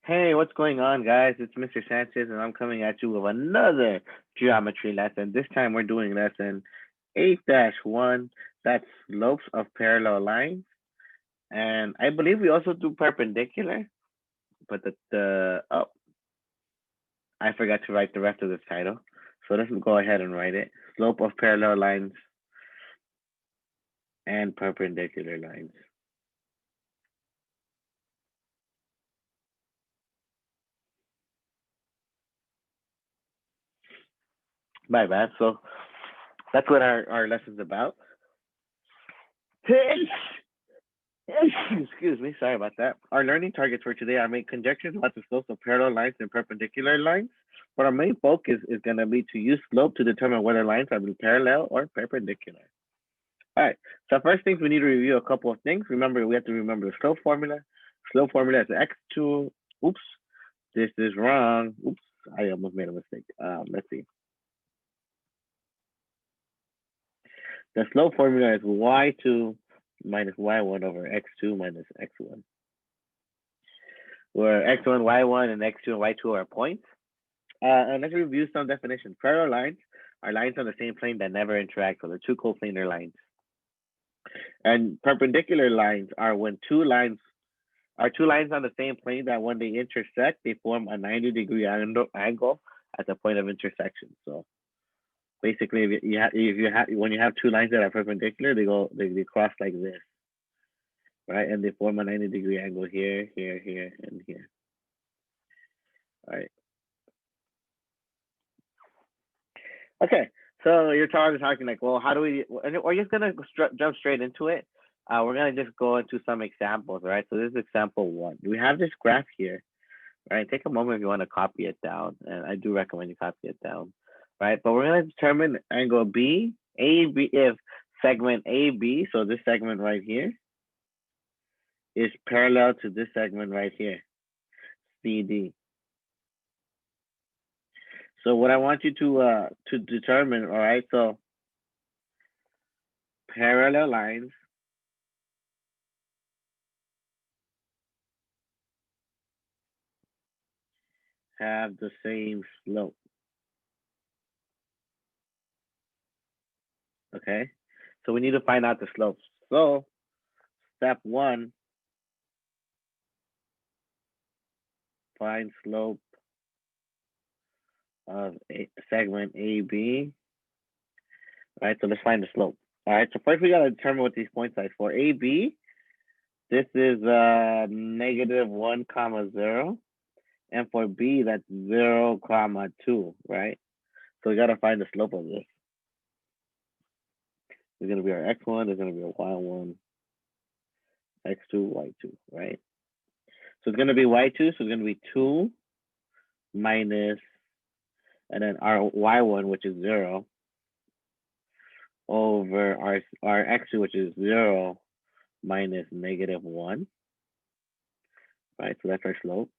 Hey, what's going on, guys? It's Mr. Sanchez, and I'm coming at you with another geometry lesson. This time we're doing lesson 8-1. That's slopes of parallel lines. And I believe we also do perpendicular, but I forgot to write the rest of this title. So let's go ahead and write it. Slope of parallel lines and perpendicular lines. My bad. So that's what our lesson's about. Excuse me, sorry about that. Our learning targets for today are make conjectures about the slopes of parallel lines and perpendicular lines. But our main focus is going to be to use slope to determine whether lines are parallel or perpendicular. All right, so first things we need to review a couple of things. Remember, we have to remember the slope formula. Slope formula is x2. Oops, this is wrong. Oops, I almost made a mistake. Let's see. The slope formula is y2 minus y1 over x2 minus x1. Where x1, y1, and x2 and y2 are points. And let's review some definitions. Parallel lines are lines on the same plane that never interact, so they're two coplanar lines. And perpendicular lines are when two lines on the same plane that when they intersect, they form a 90-degree angle at the point of intersection. So basically, when you have two lines that are perpendicular, they cross like this, right? And they form a 90-degree angle here, here, here, and here. All right. Okay, so you're talking like, well, how do we? We're just gonna jump straight into it. We're gonna just go into some examples, right? So this is example 1. We have this graph here, right? Take a moment if you want to copy it down, and I do recommend you copy it down, right? But we're gonna determine angle B, AB, if segment AB, so this segment right here, is parallel to this segment right here, CD. So what I want you to determine, all right? So parallel lines have the same slope. Okay, so we need to find out the slopes. So step 1, find slope of segment AB. All right, so let's find the slope. All right, so first we gotta determine what these points are. For AB, this is -1, 0. And for B, that's 0, 2, right? So we gotta find the slope of this. There's gonna be our x1, there's gonna be our y1, x2, y2, right? So it's gonna be y2, so it's gonna be 2 minus, and then our y1, which is 0, over our x2, which is 0 minus -1, right? So that's our slope.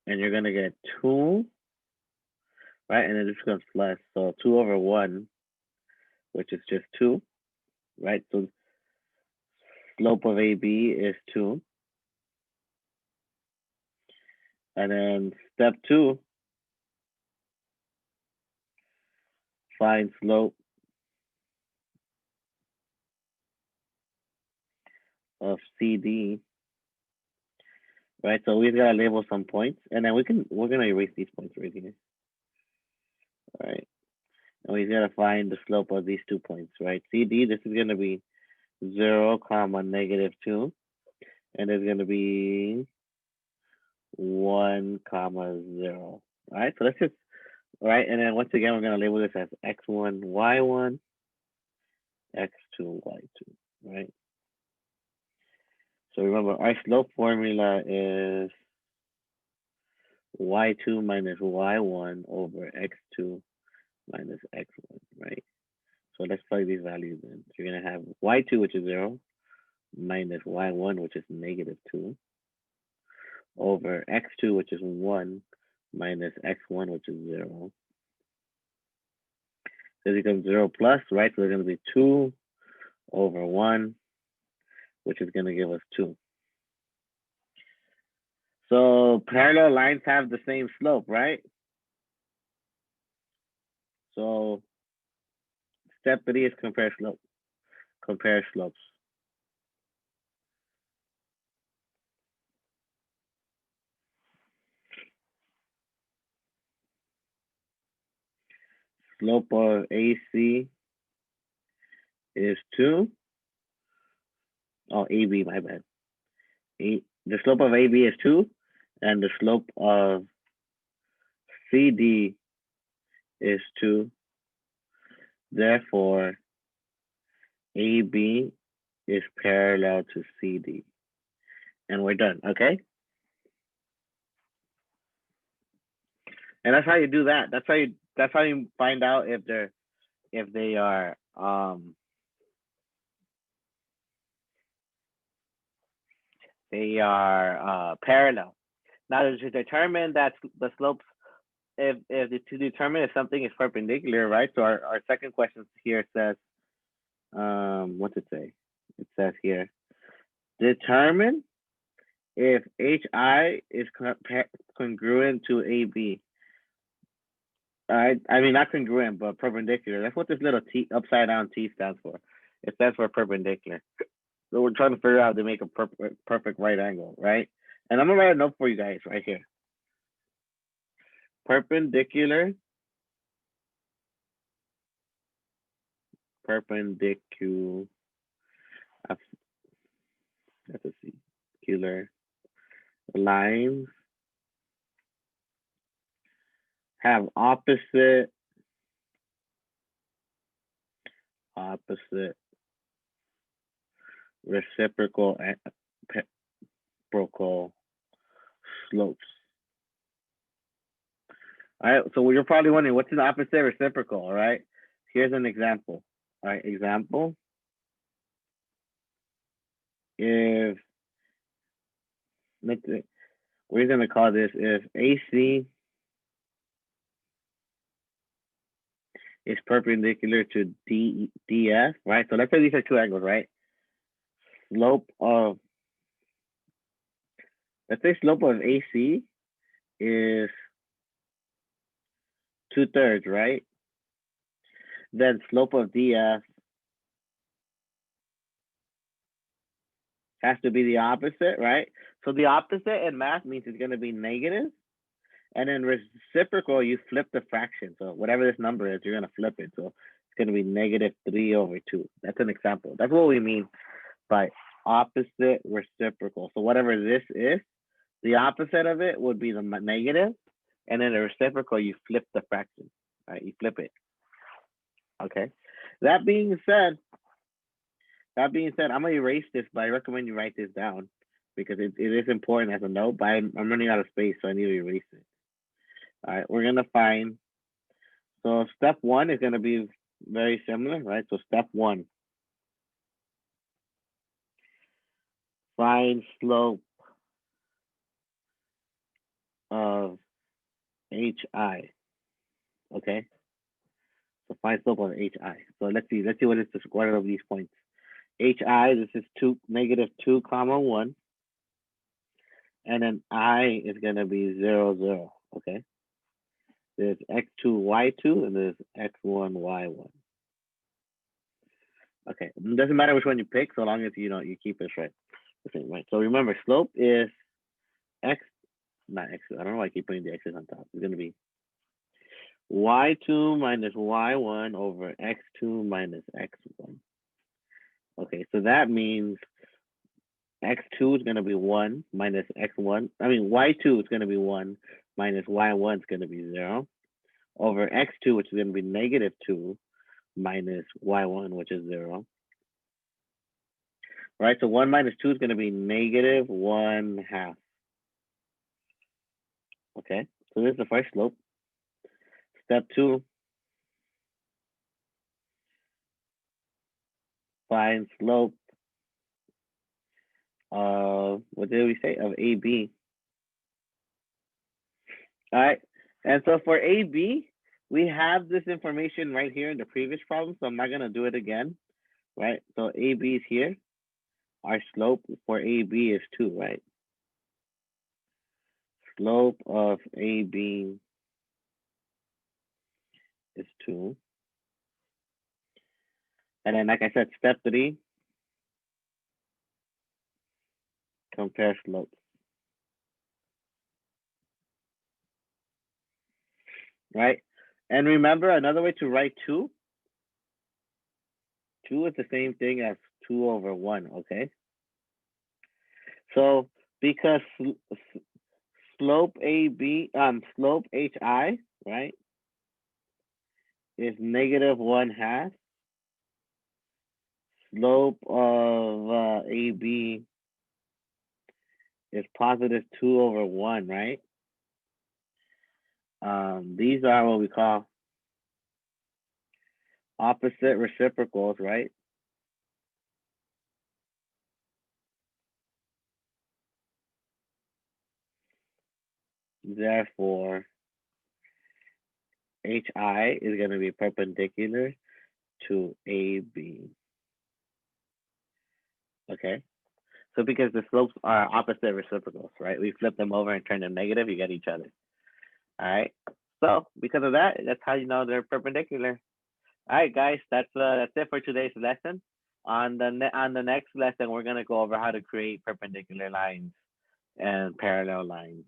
And you're gonna get 2, right? And then this becomes plus, so 2 over 1, which is just 2, right? So slope of AB is 2. And then step 2, find slope of CD, right? So we've got to label some points, and then we're gonna erase these points right here, all right? And we've got to find the slope of these 2 points, right? CD, this is gonna be 0, -2, and there's gonna be 1, 0. All right, so let's just, all right, and then once again, we're gonna label this as x1, y1, x2, y2, right? So remember, our slope formula is y2 minus y1 over x2 minus x1, right? So let's plug these values in. So you're going to have y2, which is 0, minus y1, which is -2, over x2, which is 1, minus x1, which is 0. So it becomes 0 plus, right? So there's going to be 2 over 1, which is going to give us 2. So parallel lines have the same slope, right? So step 3 is compare slope. Compare slopes. Slope of AC is 2. Oh, AB, my bad. The slope of AB is 2, and the slope of CD is 2. Therefore, AB is parallel to CD. And we're done, okay? And that's how you do that. That's how you find out if they are parallel. Now to determine that the slopes, to determine if something is perpendicular, right? So our second question here says, what's it say? It says here, determine if HI is congruent to AB. I mean, not congruent, but perpendicular. That's what this little T, upside down T stands for. It stands for perpendicular. So we're trying to figure out to make a perfect right angle, right? And I'm gonna write a note for you guys right here. Perpendicular. That's a secular lines have opposite reciprocal slopes. All right, so you're probably wondering what's an opposite reciprocal, all right? Here's an example. All right, example. If we're gonna call this if AC is perpendicular to DF, right? So let's say these are two angles, right? Slope of, let's say slope of AC is 2/3, right? Then slope of DF has to be the opposite, right? So the opposite in math means it's gonna be negative. And in reciprocal, you flip the fraction. So whatever this number is, you're gonna flip it. So it's gonna be -3/2. That's an example. That's what we mean by opposite reciprocal. So whatever this is, the opposite of it would be the negative, and then the reciprocal, you flip the fraction, right? You flip it. Okay. That being said, I'm gonna erase this, but I recommend you write this down because it is important as a note. But I'm running out of space, so I need to erase it. All right, we're gonna find. So step 1 is gonna be very similar, right? So step 1, find slope of HI. Okay. So find slope of HI. So let's see what is the square of these points. HI, this is -2, 1. And then I is gonna be 0, 0. Okay. There's x2, y2, and there's x1, y1. Okay. It doesn't matter which one you pick, so long as you keep it straight. Right. So remember, slope is x, not x. I don't know why I keep putting the x's on top. It's gonna be y2 minus y1 over x2 minus x1. Okay, so that means x2 is going to be 1 minus x1. I mean, y2 is going to be 1 minus y1 is going to be 0 over x2, which is going to be -2 minus y1, which is 0. Right, so 1 minus 2 is going to be -1/2. Okay, so this is the first slope. Step 2, find slope of, what did we say, of AB. All right, and so for AB, we have this information right here in the previous problem, so I'm not gonna do it again, right? So AB is here. Our slope for AB is 2, right? slope of AB is 2. And then, like I said, step 3, compare slopes, right? And remember, another way to write 2 is the same thing as 2 over 1, okay? So because slope AB, slope HI, right, is -1/2. Slope of AB is +2 over 1, right? These are what we call opposite reciprocals, right? Therefore, HI is going to be perpendicular to AB. Okay? So because the slopes are opposite reciprocals, right? We flip them over and turn them negative, you get each other. All right? So because of that, that's how you know they're perpendicular. All right, guys, that's it for today's lesson. On the next lesson, we're gonna go over how to create perpendicular lines and parallel lines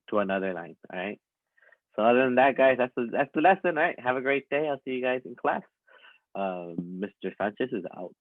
to another line. All right. So other than that, guys, that's the lesson. All right. Have a great day. I'll see you guys in class. Mr. Sanchez is out.